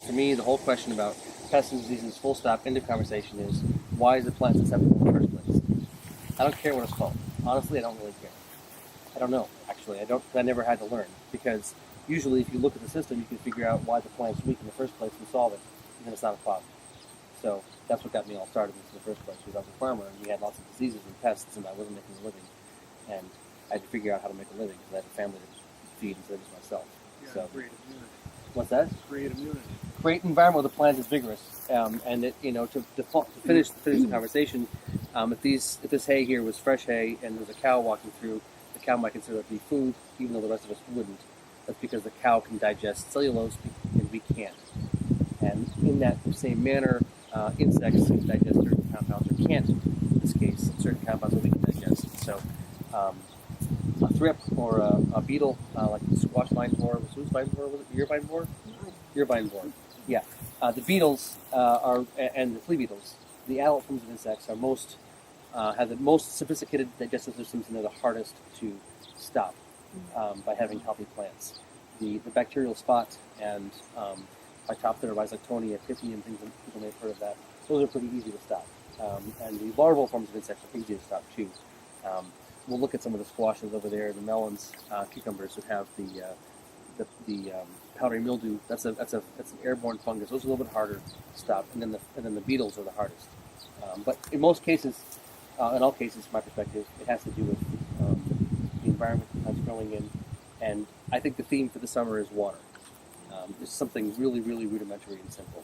For me, the whole question about pests and diseases, full stop, end of conversation, is why is the plant susceptible in the first place? I don't care what it's called. Honestly, I don't really care. I don't know, actually. I never had to learn, because usually if you look at the system, you can figure out why the plant's weak in the first place and solve it, and then it's not a problem. So that's what got me all started in the first place, because I was a farmer, and we had lots of diseases and pests, and I wasn't making a living. And I had to figure out how to make a living, because I had a family to feed instead of just myself. So create immunity. What's that? Create immunity. Create an environment where the plant is vigorous, and it, to finish the conversation, if this hay here was fresh hay and there's a cow walking through, the cow might consider it to be food, even though the rest of us wouldn't. That's because the cow can digest cellulose and we can't. And in that same manner, insects can digest certain compounds, or can't in this case, certain compounds that we can digest. So a thrip or a beetle, like the squash vine borer, whose vine borer was it? Your vine borer? Your vine borer. Yeah. The beetles and the flea beetles, the adult forms of insects, have the most sophisticated digestive systems, and they're the hardest to stop by having healthy plants. The bacterial spot and Phytophthora, Rhizoctonia, Pippy, and things that people may have heard of that, those are pretty easy to stop. And the larval forms of insects are easy to stop too. We'll look at some of the squashes over there, the melons, cucumbers that have the powdery mildew. That's an airborne fungus. Those are a little bit harder to stop, and then the beetles are the hardest. But in most cases, in all cases, from my perspective, it has to do with the environment the plant's growing in. And I think the theme for the summer is water. It's something really, really rudimentary and simple.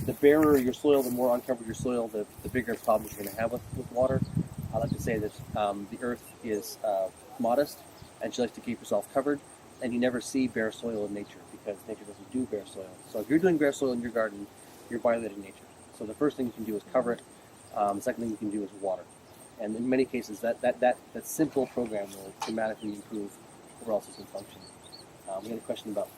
The barer your soil, the more uncovered your soil, the bigger problems you're going to have with water. I like to say that the earth is modest, and she likes to keep herself covered, and you never see bare soil in nature, because nature doesn't do bare soil. So if you're doing bare soil in your garden, you're violating nature. So the first thing you can do is cover it. The second thing you can do is water. And in many cases, that simple program will dramatically improve overall system function. We had a question about